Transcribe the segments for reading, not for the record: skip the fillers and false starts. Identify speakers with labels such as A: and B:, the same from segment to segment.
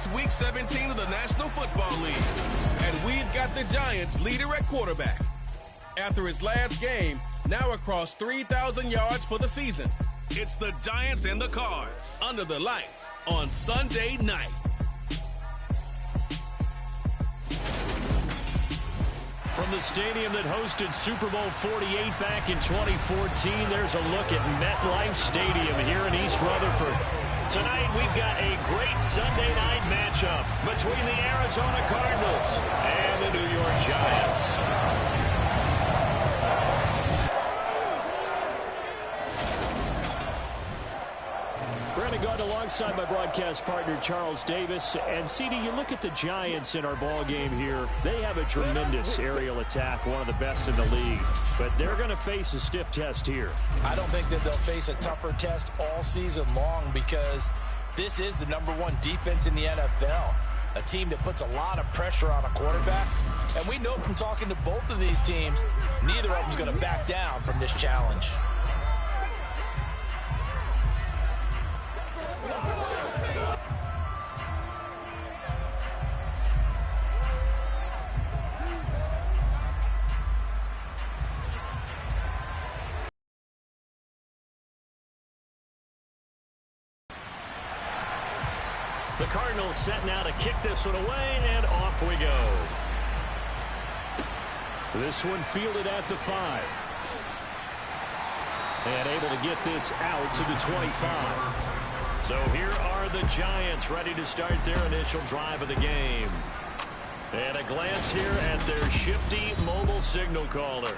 A: It's Week 17 of the National Football League, and we've got the Giants leader at quarterback. After his last game, now across 3,000 yards for the season. It's the Giants and the Cards under the lights on Sunday night.
B: From the stadium that hosted Super Bowl 48 back in 2014, there's a look at MetLife Stadium here in East Rutherford. Tonight, we've got a great Sunday night matchup between the Arizona Cardinals and the New York Giants. Brandon Gardner alongside my broadcast partner, Charles Davis. And, CD, you look at the Giants in our ball game here. They have a tremendous aerial attack, one of the best in the league. But they're going to face a stiff test here.
C: I don't think that they'll face a tougher test all season long because this is the #1 defense in the NFL. A team that puts a lot of pressure on a quarterback. And we know from talking to both of these teams, neither of them's going to back down from this challenge.
B: The Cardinals set now to kick this one away, and off we go. This one fielded at the 5. And able to get this out to the 25. So here are the Giants ready to start their initial drive of the game. And a glance here at their shifty mobile signal caller.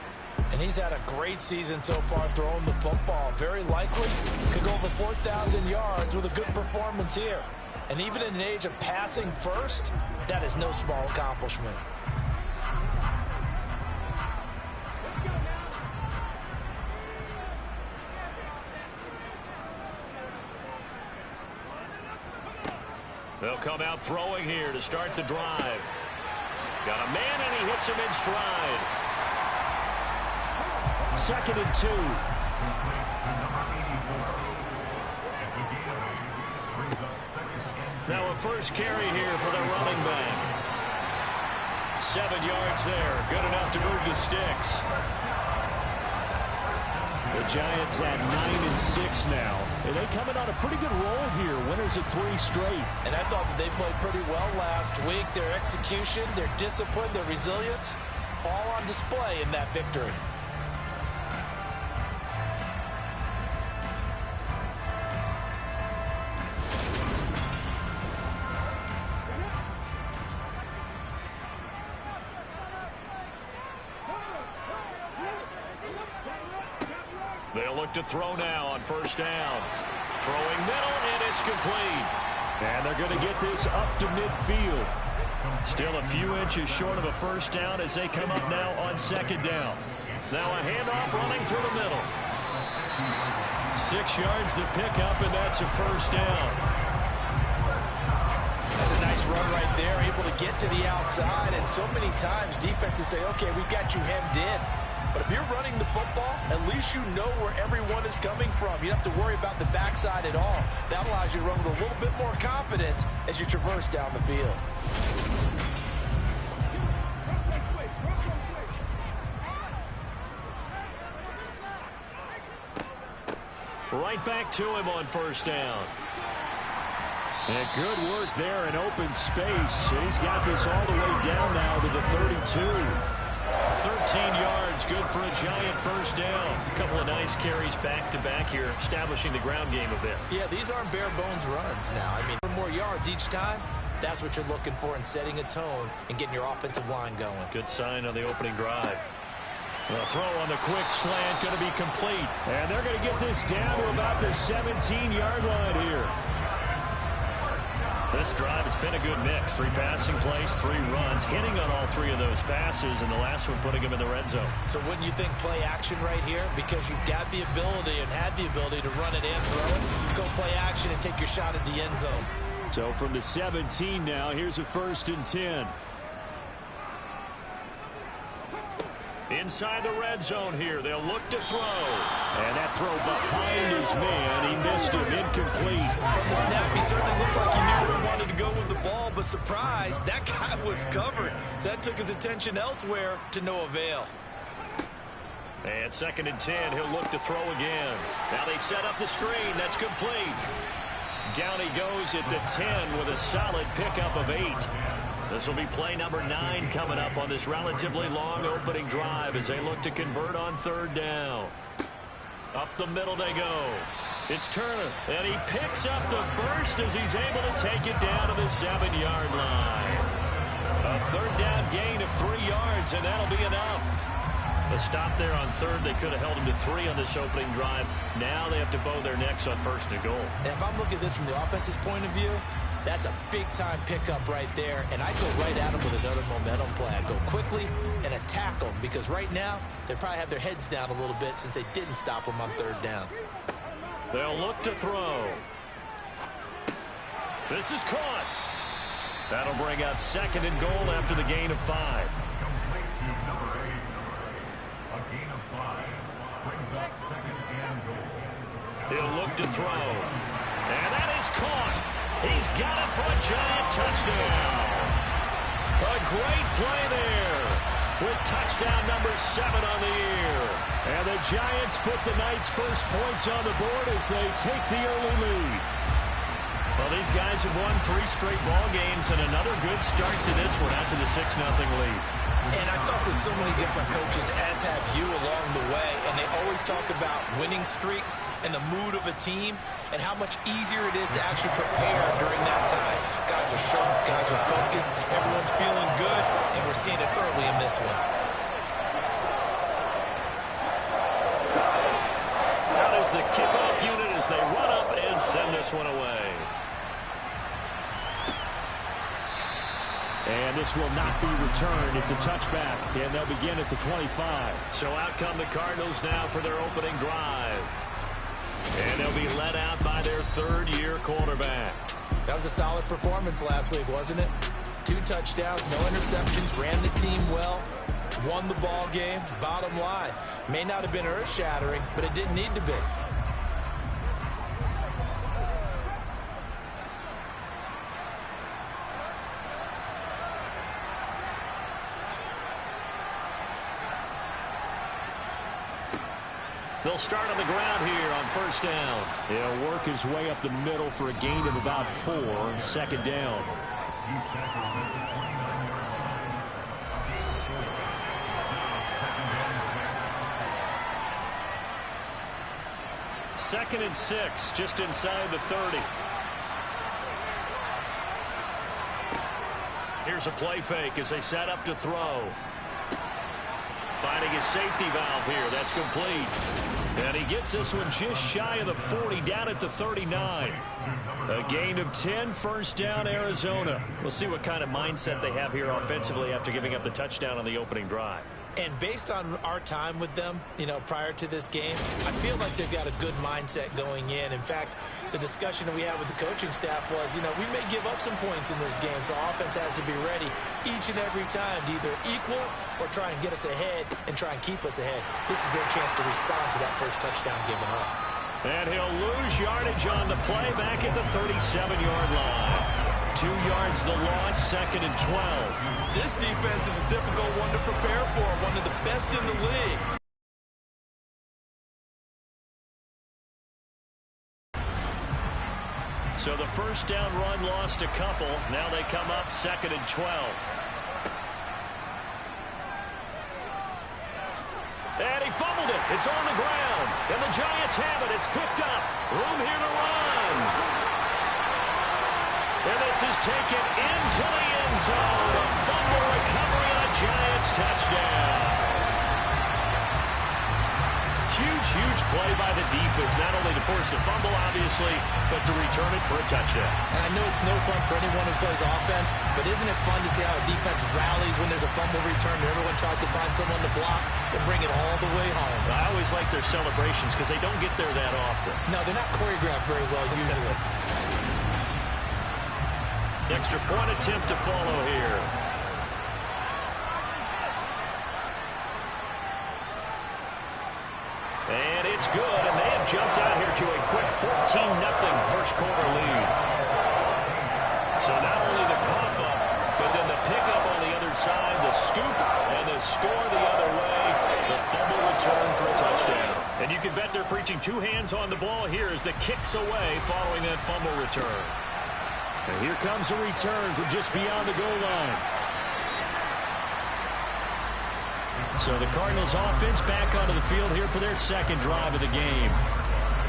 C: And he's had a great season so far throwing the football. Very likely could go over 4,000 yards with a good performance here. And even in an age of passing first, that is no small accomplishment.
B: They'll come out throwing here to start the drive. Got a man, and he hits him in stride. 2nd and 2. Now a first carry here for the running back. 7 yards there. Good enough to move the sticks. The Giants at 9-6 now. And they coming on a pretty good roll here. Winners of 3 straight.
C: And I thought that they played pretty well last week. Their execution, their discipline, their resilience, all on display in that victory.
B: They'll look to throw now on first down. Throwing middle, and it's complete. And they're going to get this up to midfield. Still a few inches short of a first down as they come up now on 2nd down. Now a handoff running through the middle. 6 yards to pick up, and that's a first down.
C: That's a nice run right there, able to get to the outside. And so many times defenses say, okay, we've got you hemmed in. But if you're running the football, at least you know where everyone is coming from. You don't have to worry about the backside at all. That allows you to run with a little bit more confidence as you traverse down the field.
B: Right back to him on first down. And good work there in open space. He's got this all the way down now to the 32. 13 yards, good for a Giant first down. A couple of nice carries back-to-back here, establishing the ground game a bit.
C: Yeah, these aren't bare-bones runs now. I mean, for more yards each time, that's what you're looking for in setting a tone and getting your offensive line going.
B: Good sign on the opening drive. The throw on the quick slant going to be complete. And they're going to get this down to about the 17-yard line here. This drive, it's been a good mix. 3 passing plays, 3 runs, hitting on all 3 of those passes, and the last one putting him in the red zone.
C: So wouldn't you think play action right here? Because you've got the ability and had the ability to run it and throw it. Go play action and take your shot at the end zone.
B: So from the 17 now, here's a 1st and 10. Inside the red zone here. They'll look to throw. And that throw behind his man. He missed him. Incomplete.
C: From the snap, he certainly looked like he knew where he wanted to go with the ball, but surprise, that guy was covered. So that took his attention elsewhere to no avail.
B: And 2nd and 10, he'll look to throw again. Now they set up the screen. That's complete. Down he goes at the 10 with a solid pickup of 8. This will be play number 9 coming up on this relatively long opening drive as they look to convert on 3rd down. Up the middle they go. It's Turner, and he picks up the first as he's able to take it down to the 7-yard line. A 3rd down gain of 3 yards, and that'll be enough. A stop there on 3rd. They could have held him to 3 on this opening drive. Now they have to bow their necks on 1st and goal.
C: And if I'm looking at this from the offense's point of view, that's a big-time pickup right there, and I go right at him with another momentum play. I go quickly and attack them because right now they probably have their heads down a little bit since they didn't stop him on 3rd down.
B: They'll look to throw. This is caught. That'll bring up 2nd and goal after the gain of 5. He'll look to throw. And that is caught. He's got it for a giant touchdown. A great play there with touchdown number 7 on the year. And the Giants put the Knights' first points on the board as they take the early lead. Well, these guys have won 3 straight ball games and another good start to this one after the 6-0 lead.
C: And I've talked with so many different coaches, as have you along the way, and they always talk about winning streaks and the mood of a team and how much easier it is to actually prepare during that time. Guys are sharp, guys are focused, everyone's feeling good, and we're seeing it early in this one.
B: That is the kickoff unit as they run up and send this one away. And this will not be returned. It's a touchback, and they'll begin at the 25. So out come the Cardinals now for their opening drive. And they'll be led out by their 3rd-year quarterback.
C: That was a solid performance last week, wasn't it? 2 touchdowns, no interceptions, ran the team well, won the ball game. Bottom line, may not have been earth-shattering, but it didn't need to be.
B: They'll start on the ground here on 1st down. He'll work his way up the middle for a gain of about 4. 2nd down. Second and 6, just inside the 30. Here's a play fake as they set up to throw. Finding his safety valve here. That's complete. And he gets this one just shy of the 40, down at the 39. A gain of 10, 1st down, Arizona. We'll see what kind of mindset they have here offensively after giving up the touchdown on the opening drive.
C: And based on our time with them, prior to this game, I feel like they've got a good mindset going in. In fact, the discussion that we had with the coaching staff was, we may give up some points in this game, so offense has to be ready each and every time to either equal or try and get us ahead and try and keep us ahead. This is their chance to respond to that first touchdown given up.
B: And he'll lose yardage on the play back at the 37-yard line. 2 yards the loss, 2nd and 12.
C: This defense is a difficult one to prepare for, one of the best in the league.
B: So the 1st down run lost a couple. Now they come up 2nd and 12. And he fumbled it. It's on the ground. And the Giants have it. It's picked up. Room here to run. And this is taken into the end zone. A fumble recovery on a Giants touchdown. Huge play by the defense, not only to force the fumble, obviously, but to return it for a touchdown.
C: And I know it's no fun for anyone who plays offense, but isn't it fun to see how a defense rallies when there's a fumble return and everyone tries to find someone to block and bring it all the way home?
B: I always like their celebrations because they don't get there that often.
C: No, they're not choreographed very well usually.
B: Extra point attempt to follow here. it's good, and they have jumped out here to a quick 14-0 first quarter lead. So not only the cough up, but then the pickup on the other side, the scoop, and the score the other way, the fumble return for a touchdown. And you can bet they're preaching two hands on the ball here as the kick's away following that fumble return. And here comes a return from just beyond the goal line. So the Cardinals offense back onto the field here for their second drive of the game.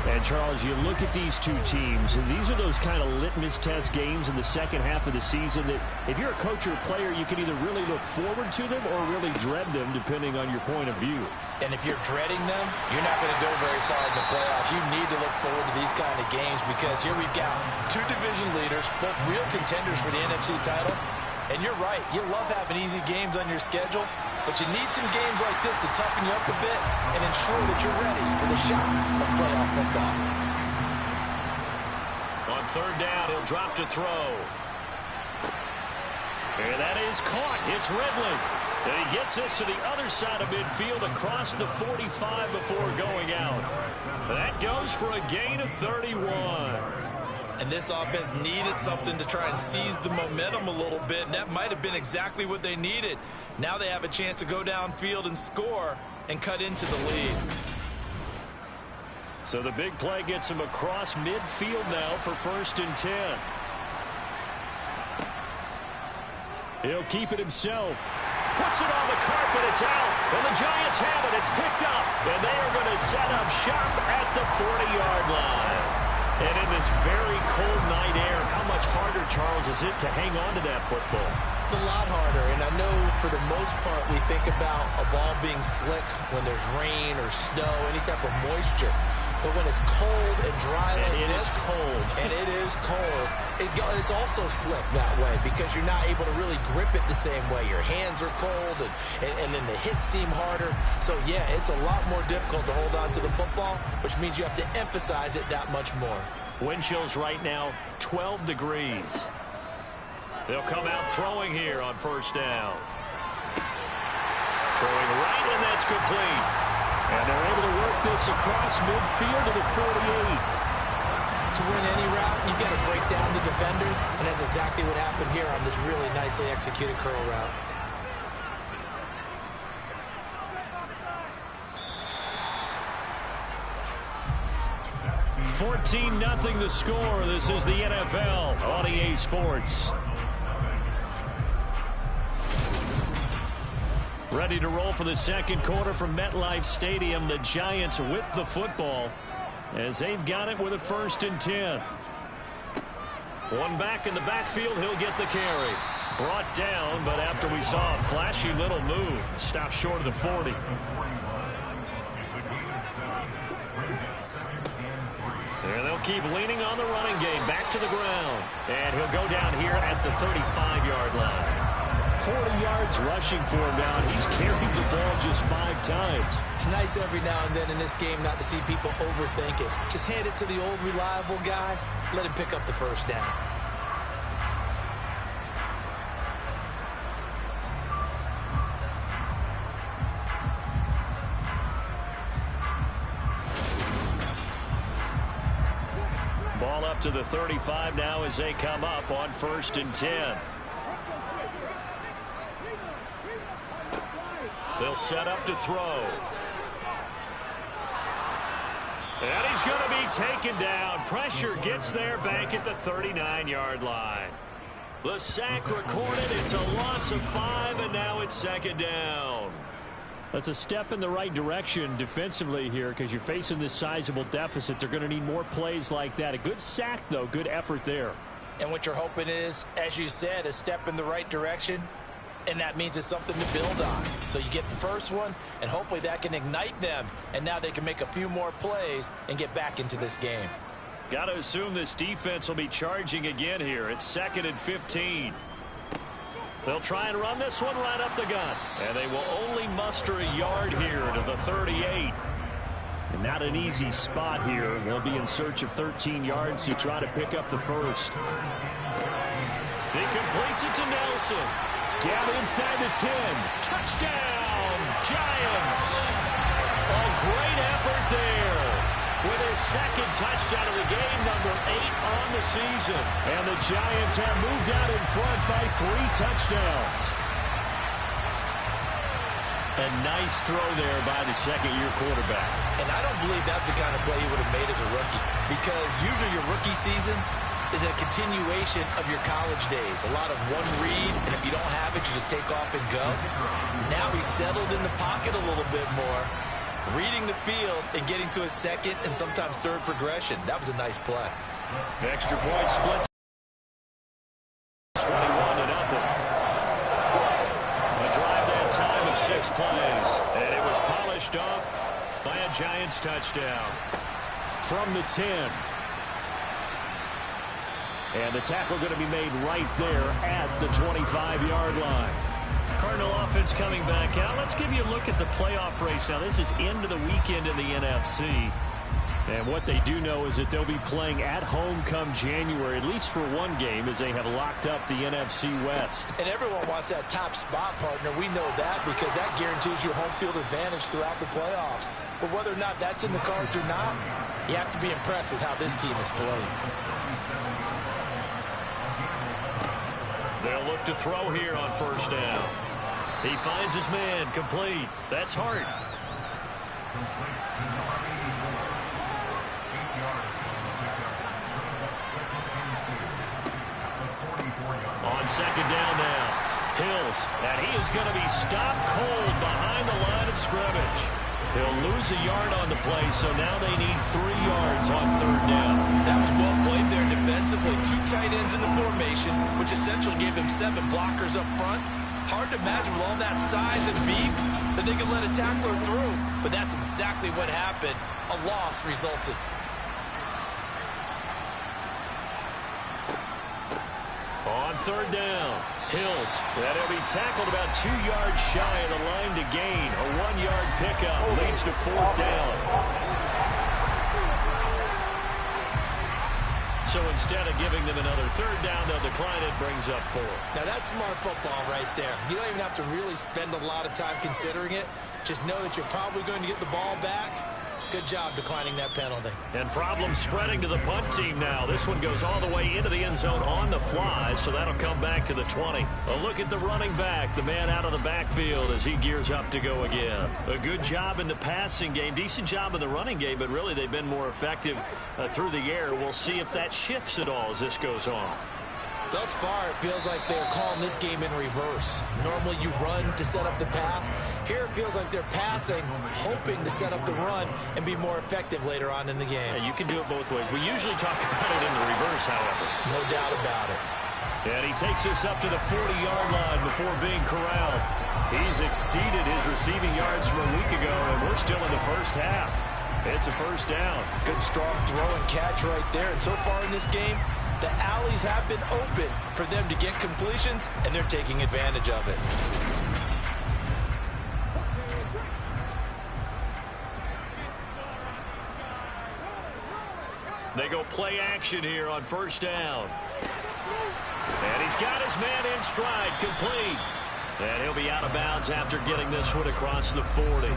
B: And, Charles, you look at these two teams, and these are those kind of litmus test games in the second half of the season that if you're a coach or a player, you can either really look forward to them or really dread them, depending on your point of view.
C: And if you're dreading them, you're not going to go very far in the playoffs. You need to look forward to these kind of games because here we've got two division leaders, both real contenders for the NFC title. And you're right, you love having easy games on your schedule, but you need some games like this to toughen you up a bit and ensure that you're ready for the shot of playoff football.
B: On third down, he'll drop to throw. And that is caught. It's Ridley. And he gets this to the other side of midfield across the 45 before going out. That goes for a gain of 31.
C: And this offense needed something to try and seize the momentum a little bit, and that might have been exactly what they needed. Now they have a chance to go downfield and score and cut into the lead.
B: So the big play gets him across midfield now for 1st and 10. He'll keep it himself. Puts it on the carpet. It's out. And the Giants have it. It's picked up. And they are going to set up shop at the 40-yard line. And in this very cold night air, how much harder, Charles, is it to hang on to that football?
C: It's a lot harder, and I know for the most part we think about a ball being slick when there's rain or snow, any type of moisture. But when it's cold and dry like this,
B: it is cold.
C: And it is cold, it's also slick that way because you're not able to really grip it the same way. Your hands are cold, and then the hits seem harder. So, yeah, it's a lot more difficult to hold on to the football, which means you have to emphasize it that much more.
B: Wind chills right now, 12 degrees. They'll come out throwing here on 1st down. Throwing right, and that's complete. And they're able to work this across midfield to the 48.
C: To win any route, you've got to break down the defender, and that's exactly what happened here on this really nicely executed curl route.
B: $14-0 the score. This is the NFL on EA Sports. Ready to roll for the second quarter from MetLife Stadium. The Giants with the football as they've got it with a 1st and 10. One back in the backfield. He'll get the carry. Brought down, but after we saw a flashy little move, stopped short of the 40. And they'll keep leaning on the running game. Back to the ground. And he'll go down here at the 35-yard line. 40 yards rushing for him now. He's carried the ball just 5 times.
C: It's nice every now and then in this game not to see people overthink it. Just hand it to the old reliable guy. Let him pick up the 1st down.
B: Ball up to the 35 now as they come up on 1st and 10. They'll set up to throw. And he's going to be taken down. Pressure gets there back at the 39-yard line. The sack recorded. It's a loss of 5, and now it's 2nd down. That's a step in the right direction defensively here because you're facing this sizable deficit. They're going to need more plays like that. A good sack, though. Good effort there.
C: And what you're hoping is, as you said, a step in the right direction. And that means it's something to build on. So you get the first one, and hopefully that can ignite them. And now they can make a few more plays and get back into this game.
B: Got to assume this defense will be charging again here. It's 2nd and 15. They'll try and run this one right up the gut. And they will only muster a yard here to the 38. And not an easy spot here. They'll be in search of 13 yards to try to pick up the first. He completes it to Nelson. Down inside the 10. Touchdown, Giants. A great effort there. with his second touchdown of the game, number 8 on the season. And the Giants have moved out in front by 3 touchdowns. A nice throw there by the second-year quarterback.
C: And I don't believe that's the kind of play he would have made as a rookie, because usually your rookie season is a continuation of your college days. A lot of one read, and if you don't have it, you just take off and go. Now he's settled in the pocket a little bit more, reading the field and getting to a second and sometimes third progression. That was a nice play.
B: Extra point split. 21-0. A drive that time of 6 plays, and it was polished off by a Giants touchdown from the 10. And the tackle going to be made right there at the 25-yard line. Cardinal offense coming back out. Let's give you a look at the playoff race. Now, this is into the weekend in the NFC. And what they do know is that they'll be playing at home come January, at least for one game, as they have locked up the NFC West.
C: And everyone wants that top spot, partner. We know that because that guarantees you home field advantage throughout the playoffs. But whether or not that's in the cards or not, you have to be impressed with how this team is playing.
B: They'll look to throw here on first down. He finds his man, complete. That's Hart. On second down now, Hills, and he is going to be stopped cold behind the line of scrimmage. He'll lose a yard on the play, so now they need 3 yards on third down.
C: That was well played there defensively. 2 tight ends in the formation, which essentially gave them 7 blockers up front. Hard to imagine with all that size and beef that they could let a tackler through, but that's exactly what happened. A loss resulted.
B: On third down, Hills, and he'll be tackled about 2 yards shy of the line to gain. A 1-yard pickup leads to fourth down. So instead of giving them another third down, they'll decline it, brings up 4.
C: Now that's smart football right there. You don't even have to really spend a lot of time considering it. Just know that you're probably going to get the ball back. Good job declining that penalty.
B: And problems spreading to the punt team now. This one goes all the way into the end zone on the fly, so that'll come back to the 20. A look at the running back, the man out of the backfield as he gears up to go again. A good job in the passing game, decent job in the running game, but really they've been more effective through the air. We'll see if that shifts at all as this goes on.
C: Thus far, it feels like they're calling this game in reverse. Normally you run to set up the pass. Here it feels like they're passing, hoping to set up the run and be more effective later on in the game.
B: Yeah, you can do it both ways. We usually talk about it in the reverse, however.
C: No doubt about it.
B: And he takes us up to the 40-yard line before being corralled. He's exceeded his receiving yards from a week ago, and we're still in the first half. It's a first down.
C: Good strong throw and catch right there. And so far in this game, the alleys have been open for them to get completions, and they're taking advantage of it.
B: They go play action here on first down. And he's got his man in stride, complete. And he'll be out of bounds after getting this one across the 40.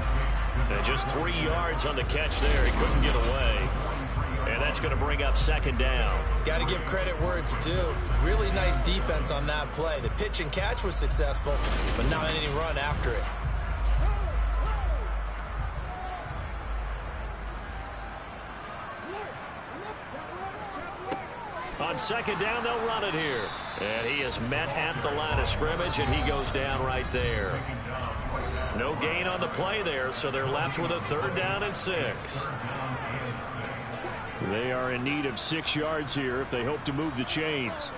B: And just 3 yards on the catch there. He couldn't get away. And that's going to bring up second down.
C: Got to give credit where it's due. Really nice defense on that play. The pitch and catch was successful, but not any run after it.
B: On second down, they'll run it here. And he is met at the line of scrimmage, and he goes down right there. No gain on the play there, so they're left with a third down and 6. They are in need of 6 yards here if they hope to move the chains.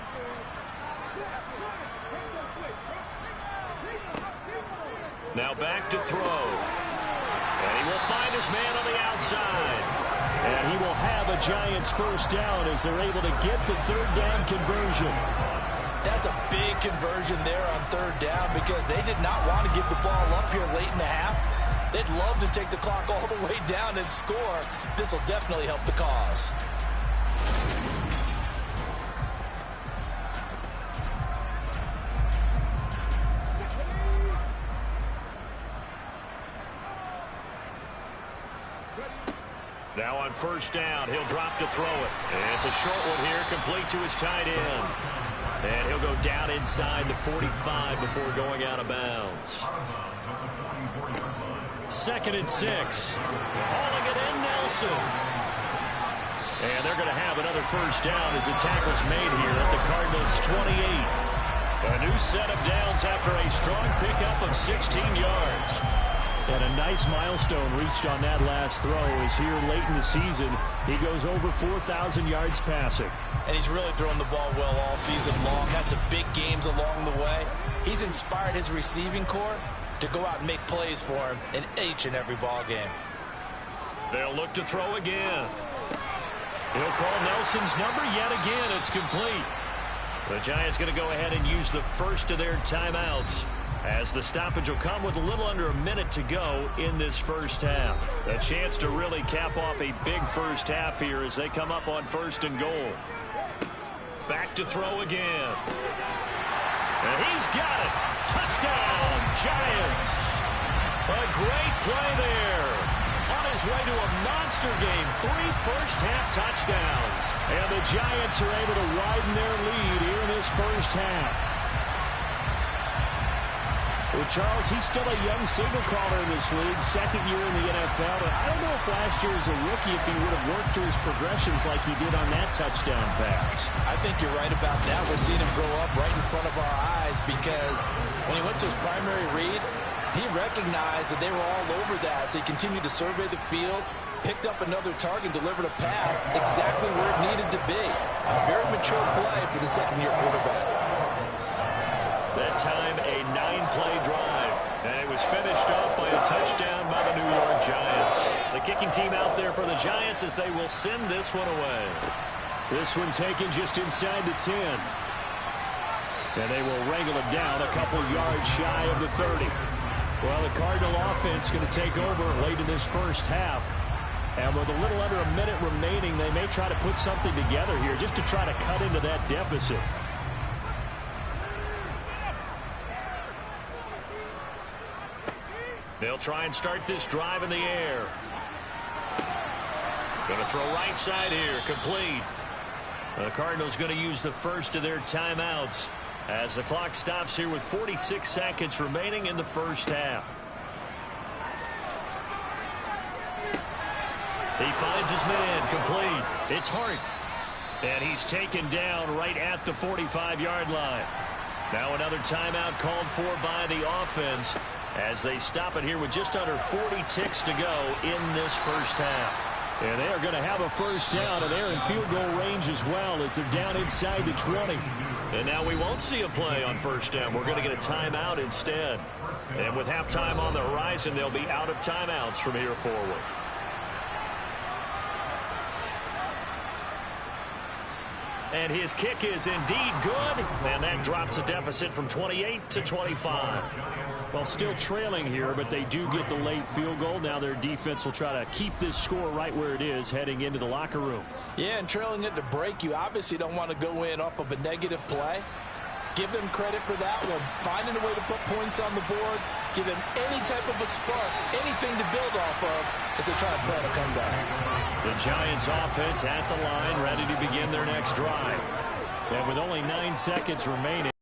B: Now back to throw. And he will find his man on the outside. And he will have a Giants first down as they're able to get the third down conversion.
C: That's a big conversion there on third down because they did not want to give the ball up here late in the half. They'd love to take the clock all the way down and score. This will definitely help the cause.
B: Now on on first down. He'll drop to throw it. And it's a short one here, complete to his tight end. And he'll go down inside the 45 before going out of bounds. 2nd and 6. Hauling it in, Nelson. And they're going to have another first down as the tackle's made here at the Cardinals' 28. A new set of downs after a strong pickup of 16 yards. And a nice milestone reached on that last throw as here late in the season, he goes over 4,000 yards passing.
C: And he's really thrown the ball well all season long. Had some big games along the way. He's inspired his receiving corps to go out and make plays for him in each and every ball game.
B: They'll look to throw again. He'll call Nelson's number yet again. It's complete. The Giants going to go ahead and use the first of their timeouts as the stoppage will come with a little under a minute to go in this first half. A chance to really cap off a big first half here as they come up on 1st and goal. Back to throw again. And he's got it. Touchdown, Giants. A great play there. On his way to a monster game, 3 first-half touchdowns. And the Giants are able to widen their lead here in this first half. Well, Charles, he's still a young signal caller in this league, 2nd year in the NFL. But I don't know if last year as a rookie, if he would have worked through his progressions like he did on that touchdown pass. I
C: think you're right about that. We're seeing him grow up right in front of our eyes because when he went to his primary read, he recognized that they were all over that, so he continued to survey the field, picked up another target, delivered a pass exactly where it needed to be. A very mature play for the 2nd-year quarterback.
B: That time, a 9-play drive, and it was finished off by a touchdown by the New York Giants. The kicking team out there for the Giants as they will send this one away. This one taken just inside the 10. And they will wrangle it down a couple yards shy of the 30. Well, the Cardinal offense going to take over late in this first half. And with a little under a minute remaining, they may try to put something together here just to try to cut into that deficit. They'll try and start this drive in the air. Going to throw right side here, complete. The Cardinals going to use the first of their timeouts as the clock stops here with 46 seconds remaining in the first half. He finds his man, complete. It's Hart. And he's taken down right at the 45-yard line. Now another timeout called for by the offense as they stop it here with just under 40 ticks to go in this first half. And they are going to have a first down, and they're in field goal range as well as they're down inside the 20. And now we won't see a play on first down. We're going to get a timeout instead. And with halftime on the horizon, they'll be out of timeouts from here forward. And his kick is indeed good, and that drops the deficit from 28 to 25. Well, still trailing here, but they do get the late field goal. Now their defense will try to keep this score right where it is heading into the locker room. Yeah, and trailing at the break, you obviously don't want to go in off of a negative play. Give them credit for that one. Finding a way to put points on the board, give them any type of a spark, anything to build off of as they try to plan a comeback. The Giants offense at the line, ready to begin their next drive. And with only 9 seconds remaining,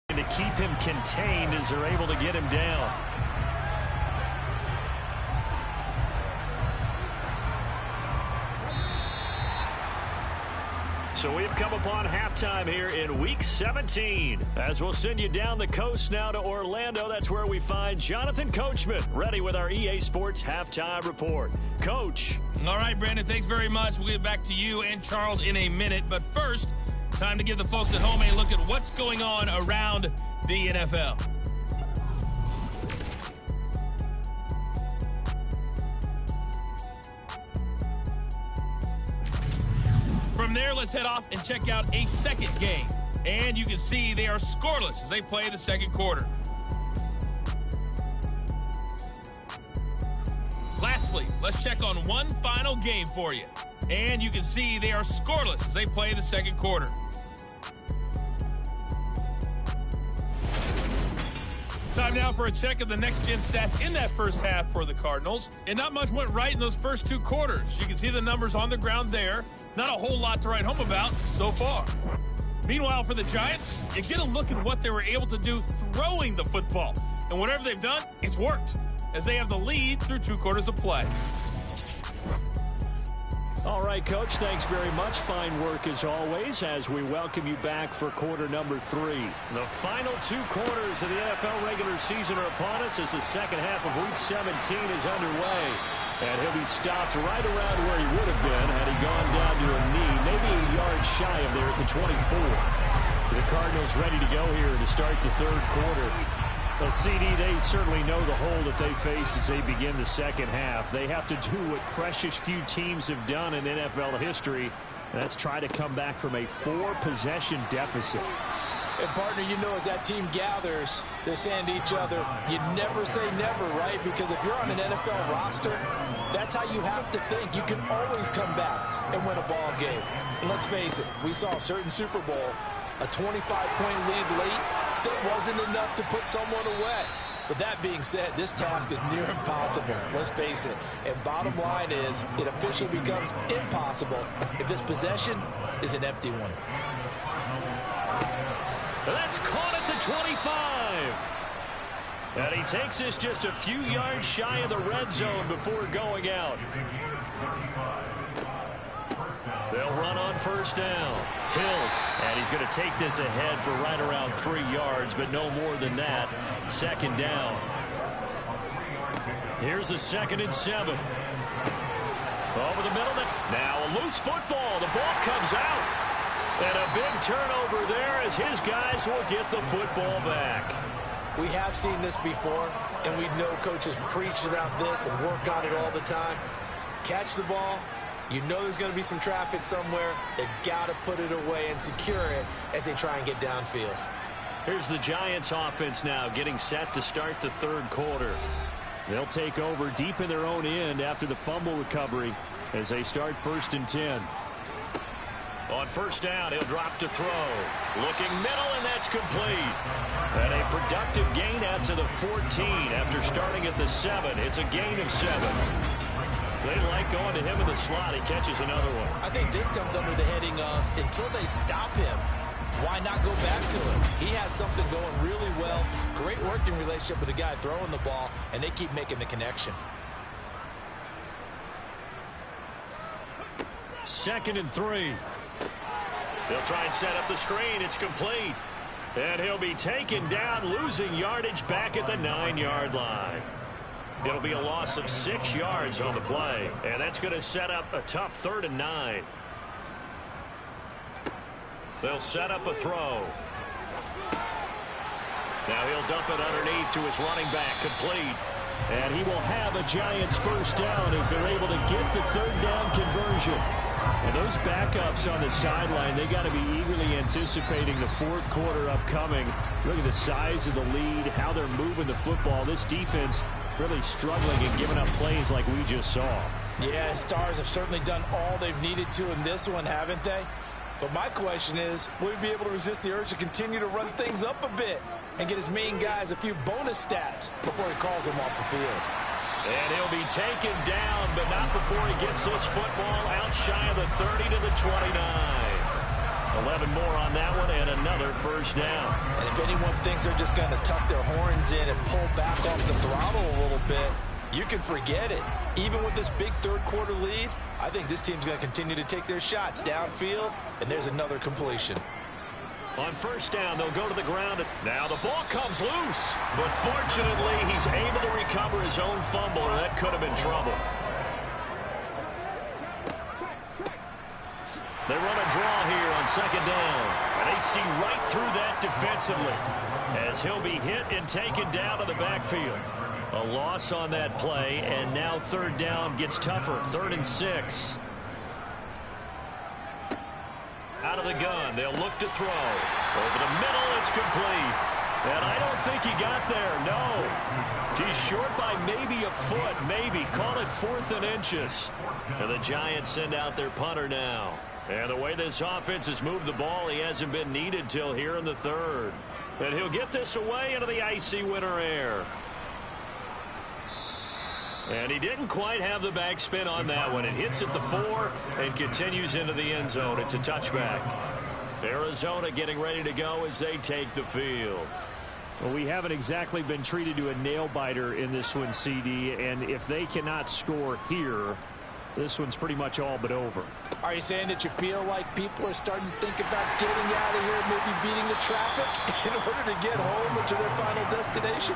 B: to keep him contained as they're able to get him down. So we've come upon halftime here in Week 17. As we'll send you down the coast now to Orlando, that's where we find Jonathan Coachman, ready with our EA Sports Halftime Report. Coach.
A: All right, Brandon, thanks very much. We'll get back to you and Charles in a minute. But first, time to give the folks at home a look at what's going on around the NFL. From there, let's head off and check out a second game. And you can see they are scoreless as they play the second quarter. Lastly, let's check on one final game for you. And you can see they are scoreless as they play the second quarter.
D: Time now for a check of the next-gen stats in that first half for the Cardinals. And not much went right in those first two quarters. You can see the numbers on the ground there. Not a whole lot to write home about so far. Meanwhile, for the Giants, you get a look at what they were able to do throwing the football. And whatever they've done, it's worked, as they have the lead through 2 quarters of play.
B: All right, Coach, thanks very much. Fine work as always as we welcome you back for quarter number 3. The final 2 quarters of the NFL regular season are upon us as the second half of Week 17 is underway. And he'll be stopped right around where he would have been had he gone down to a knee, maybe a yard shy of there at the 24. The Cardinals ready to go here to start the third quarter. Well, CD, they certainly know the hole that they face as they begin the second half. They have to do what precious few teams have done in NFL history. That's try to come back from a 4-possession deficit.
C: And, partner, you know, as that team gathers, they're saying to each other, you never say never, right? Because if you're on an NFL roster, that's how you have to think. You can always come back and win a ball game. And let's face it, we saw a certain Super Bowl, a 25-point lead late. That wasn't enough to put someone away. But that being said, this task is near impossible. Let's face it. And bottom line is, it officially becomes impossible if this possession is an empty one.
B: That's caught at the 25. And he takes this just a few yards shy of the red zone before going out. They'll run on first down. Hills, and he's going to take this ahead for right around 3 yards, but no more than that. Second down. Here's a 2nd and 7. Over the middle. Now a loose football. The ball comes out. And a big turnover there as his guys will get the football back.
C: We have seen this before, and we know coaches preach about this and work on it all the time. Catch the ball. You know there's going to be some traffic somewhere. They've got to put it away and secure it as they try and get downfield.
B: Here's the Giants offense now getting set to start the third quarter. They'll take over deep in their own end after the fumble recovery as they start 1st and 10. On first down, he'll drop to throw. Looking middle, and that's complete. And a productive gain out to the 14 after starting at the 7. It's a gain of 7. They like going to him in the slot. He catches another one.
C: I think this comes under the heading of until they stop him, why not go back to him? He has something going really well. Great working relationship with the guy throwing the ball, and they keep making the connection.
B: 2nd and 3. They'll try and set up the screen. It's complete. And he'll be taken down, losing yardage back at the 9-yard line. It'll be a loss of 6 yards on the play. And that's going to set up a tough 3rd and 9. They'll set up a throw. Now he'll dump it underneath to his running back, complete. And he will have a Giants first down as they're able to get the 3rd down conversion. And those backups on the sideline, they got to be eagerly anticipating the 4th quarter upcoming. Look at the size of the lead, how they're moving the football. This defense really struggling and giving up plays like we just saw.
C: Yeah, Stars have certainly done all they've needed to in this one, haven't they? But my question is, will he be able to resist the urge to continue to run things up a bit and get his main guys a few bonus stats before he calls them off the field?
B: And he'll be taken down, but not before he gets this football out shy of the 30 to the 29. 11 more on that one and another first down.
C: And if anyone thinks they're just going to tuck their horns in and pull back off the throttle a little bit, you can forget it. Even with this big 3rd quarter lead, I think this team's going to continue to take their shots downfield, and there's another completion.
B: On first down, they'll go to the ground. Now the ball comes loose, but fortunately, he's able to recover his own fumble, and that could have been trouble. They run a draw here on 2nd down, and they see right through that defensively as he'll be hit and taken down to the backfield. A loss on that play, and now 3rd down gets tougher. 3rd and 6. Out of the gun, they'll look to throw. Over the middle, it's complete. And I don't think he got there, no. He's short by maybe a foot, maybe. Call it 4th and inches. And the Giants send out their punter now. And the way this offense has moved the ball, he hasn't been needed till here in the third. And he'll get this away into the icy winter air. And he didn't quite have the backspin on that one. It hits at the 4 and continues into the end zone. It's a touchback. Arizona getting ready to go as they take the field.
E: Well, we haven't exactly been treated to a nail-biter in this one, CD. And if they cannot score here, this one's pretty much all but over.
C: Are you saying that you feel like people are starting to think about getting out of here, maybe beating the traffic in order to get home or to their final destination?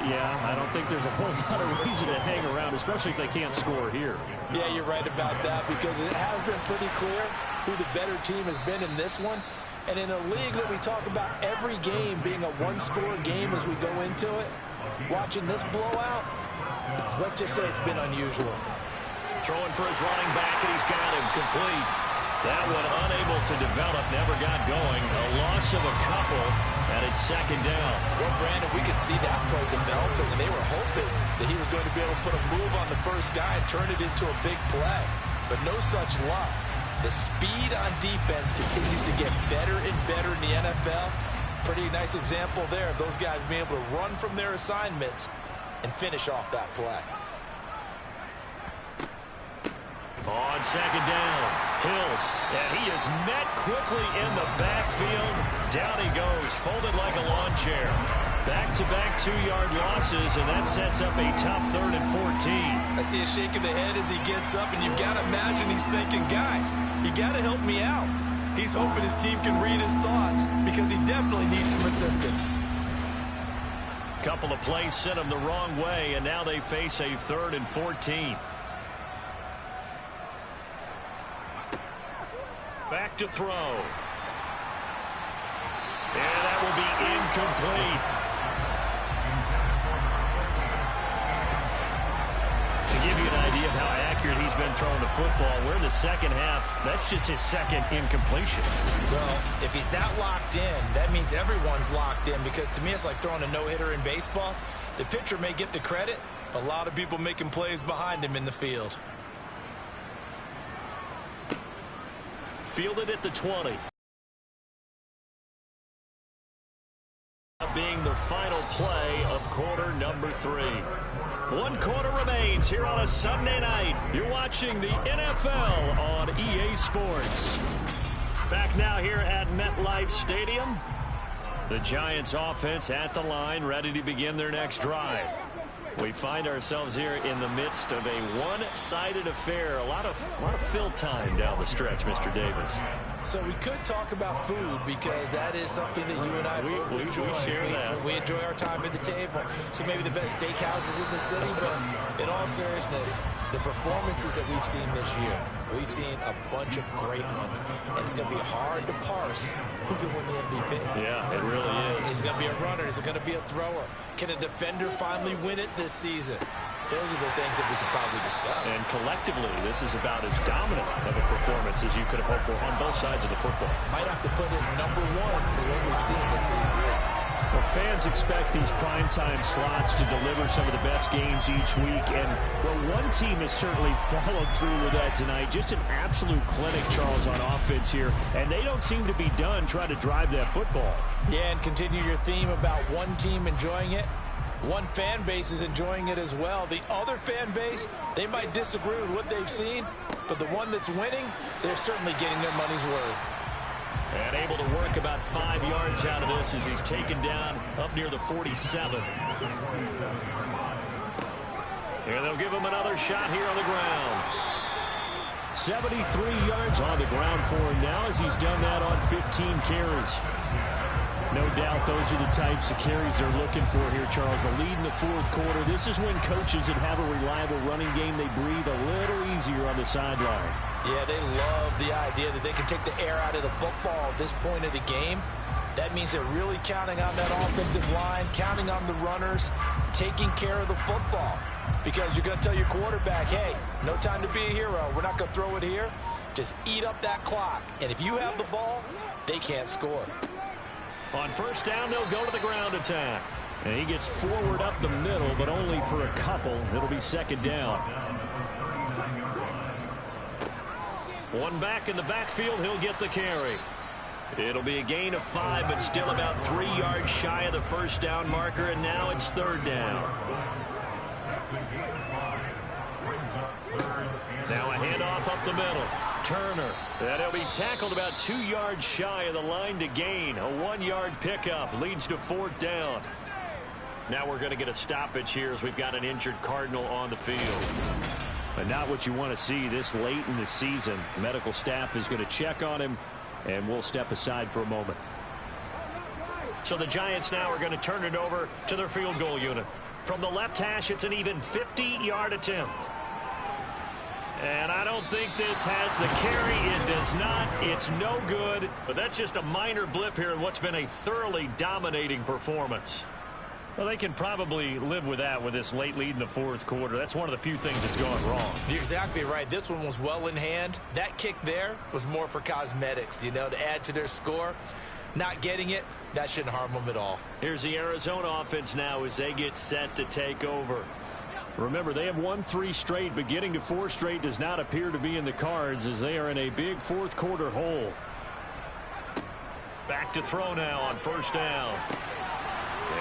E: Yeah, I don't think there's a whole lot of reason to hang around, especially if they can't score here.
C: Yeah, you're right about that, because it has been pretty clear who the better team has been in this one. And in a league that we talk about every game being a one-score game as we go into it, watching this blowout, let's just say it's been unusual.
B: Throwing for his running back, and he's got him complete. That one unable to develop, never got going. A loss of a couple, and it's second down.
C: Well, Brandon, we could see that play developing, and they were hoping that he was going to be able to put a move on the first guy and turn it into a big play. But no such luck. The speed on defense continues to get better and better in the NFL. Pretty nice example there of those guys being able to run from their assignments and finish off that play.
B: On second down, Hills, and he is met quickly in the backfield. Down he goes, folded like a lawn chair. Back-to-back 2-yard losses, and that sets up a tough 3rd and 14.
C: I see a shake of the head as he gets up, and you've got to imagine he's thinking, guys, you got to help me out. He's hoping his team can read his thoughts because he definitely needs some assistance.
B: Couple of plays sent him the wrong way, and now they face a 3rd and 14. Back to throw. And that will be incomplete. To give you an idea of how accurate he's been throwing the football, we're in the second half. That's just his second incompletion.
C: Well, if he's not locked in, that means everyone's locked in, because to me it's like throwing a no-hitter in baseball. The pitcher may get the credit, a lot of people making plays behind him in the field.
B: Fielded at the 20. Being the final play of quarter number 3. 1 quarter remains here on a Sunday night. You're watching the NFL on EA Sports. Back now here at MetLife Stadium. The Giants offense at the line, ready to begin their next drive. We find ourselves here in the midst of a one-sided affair. A lot of fill time down the stretch, Mr. Davis.
C: So we could talk about food, because that is something that you and I both enjoy.
B: We share that.
C: We enjoy our time at the table. So maybe the best steakhouses in the city, but in all seriousness, the performances that we've seen this year, we've seen a bunch of great ones, and it's going to be hard to parse who's going to win the MVP.
B: Yeah, it really is.
C: Is it going to be a runner? Is it going to be a thrower? Can a defender finally win it this season? Those are the things that we could probably discuss.
B: And collectively, this is about as dominant of a performance as you could have hoped for on both sides of the football.
C: Might have to put it #1 for what we've seen this season.
E: Well, fans expect these primetime slots to deliver some of the best games each week. And, well, one team has certainly followed through with that tonight. Just an absolute clinic, Charles, on offense here. And they don't seem to be done trying to drive that football.
C: Yeah, and continue your theme about one team enjoying it. One fan base is enjoying it as well. The other fan base, they might disagree with what they've seen, but the one that's winning, they're certainly getting their money's worth.
B: And able to work about 5 yards out of this as he's taken down up near the 47. And they'll give him another shot here on the ground.
E: 73 yards on the ground for him now, as he's done that on 15 carries. No doubt those are the types of carries they're looking for here, Charles. The lead in the 4th quarter. This is when coaches that have a reliable running game, they breathe a little easier on the sideline.
C: Yeah, they love the idea that they can take the air out of the football at this point of the game. That means they're really counting on that offensive line, counting on the runners, taking care of the football. Because you're going to tell your quarterback, hey, no time to be a hero. We're not going to throw it here. Just eat up that clock. And if you have the ball, they can't score.
B: On first down, they'll go to the ground attack.
E: And he gets forward up the middle, but only for a couple. It'll be second down.
B: One back in the backfield. He'll get the carry. It'll be a gain of 5, but still about 3 yards shy of the first down marker, and now it's 3rd down. Now a handoff up the middle. Turner. And he'll be tackled about 2 yards shy of the line to gain. A 1-yard pickup leads to 4th down. Now we're going to get a stoppage here as we've got an injured Cardinal on the field.
E: But not what you want to see this late in the season. The medical staff is going to check on him, and we'll step aside for a moment.
B: So the Giants now are going to turn it over to their field goal unit. From the left hash, it's an even 50-yard attempt. And I don't think this has the carry. It does not. It's no good. But that's just a minor blip here in what's been a thoroughly dominating performance. Well, they can probably live with that with this late lead in the 4th quarter. That's one of the few things that's gone wrong.
C: You're exactly right. This one was well in hand. That kick there was more for cosmetics, you know, to add to their score. Not getting it, that shouldn't harm them at all.
B: Here's the Arizona offense now as they get set to take over.
E: Remember, they have won 3 straight, but getting to 4 straight does not appear to be in the cards as they are in a big 4th quarter hole.
B: Back to throw now on 1st down.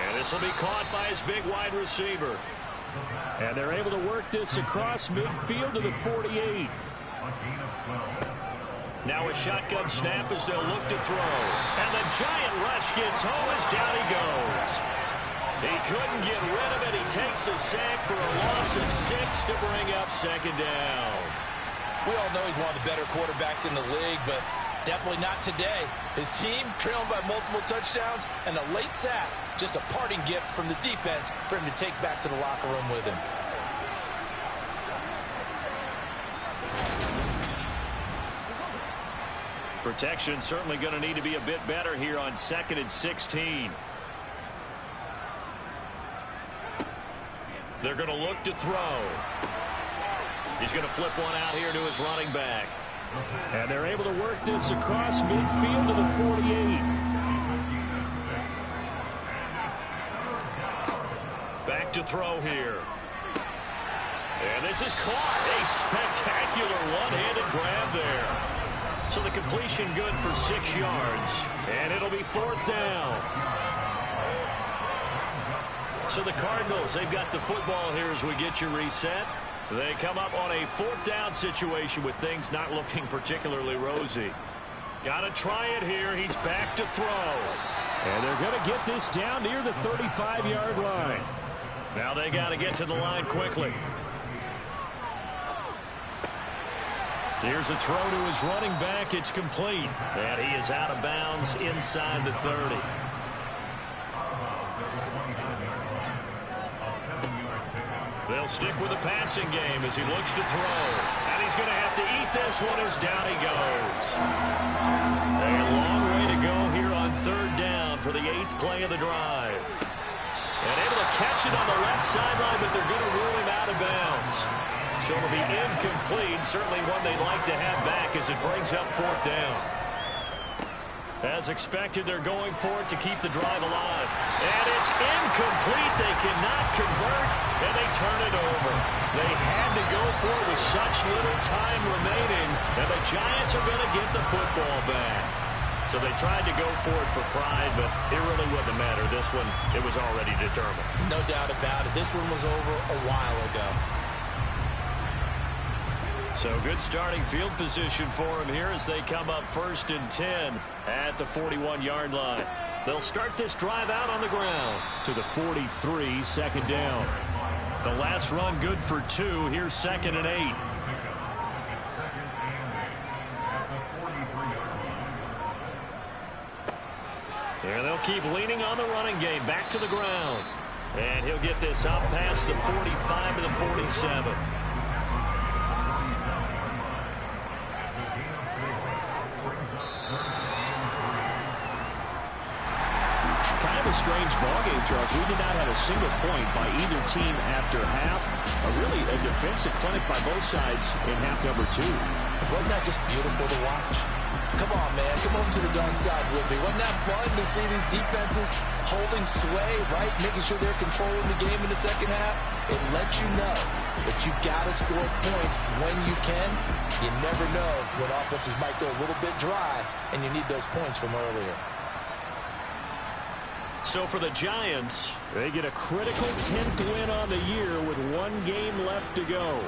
B: And this will be caught by his big wide receiver.
E: And they're able to work this across midfield to the 48.
B: Now a shotgun snap as they'll look to throw. And the giant rush gets home as down he goes. He couldn't get rid of it. He takes a sack for a loss of 6 to bring up 2nd down.
C: We all know he's one of the better quarterbacks in the league, but definitely not today. His team trailing by multiple touchdowns and a late sack. Just a parting gift from the defense for him to take back to the locker room with him.
B: Protection certainly going to need to be a bit better here on 2nd and 16. They're going to look to throw. He's going to flip one out here to his running back.
E: And they're able to work this across midfield to the 48.
B: Back to throw here. And this is caught. A spectacular one-handed grab there. So the completion good for 6 yards. And it'll be 4th down. So the Cardinals, they've got the football here as we get you reset. They come up on a 4th down situation with things not looking particularly rosy. Got to try it here. He's back to throw.
E: And they're going to get this down near the 35-yard line.
B: Now they got to get to the line quickly. Here's a throw to his running back. It's complete. And he is out of bounds inside the 30. They'll stick with the passing game as he looks to throw. And he's going to have to eat this one as down he goes. A long way to go here on 3rd down for the 8th play of the drive. And able to catch it on the left sideline, but they're going to rule him out of bounds. So it'll be incomplete. Certainly one they'd like to have back as it brings up 4th down. As expected, they're going for it to keep the drive alive. And it's incomplete. They cannot convert, and they turn it over. They had to go for it with such little time remaining, and the Giants are going to get the football back. So they tried to go for it for pride, but it really wouldn't matter. This one, it was already determined.
C: No doubt about it. This one was over a while ago.
B: So good starting field position for him here as they come up 1st and 10 at the 41-yard line. They'll start this drive out on the ground.
E: To the 43, 2nd down.
B: The last run good for 2. Here's 2nd and 8. There they'll keep leaning on the running game. Back to the ground. And he'll get this up past the 45 to the 47.
E: A strange ballgame, Charles. We did not have a single point by either team after half. Really a defensive clinic by both sides in half number 2.
C: Wasn't that just beautiful to watch? Come on, man. Come over to the dark side with me. Wasn't that fun to see these defenses holding sway, right? Making sure they're controlling the game in the second half. It lets you know that you got to score points when you can. You never know when offenses might go a little bit dry, and you need those points from earlier.
B: So for the Giants, they get a critical 10th win on the year with one game left to go.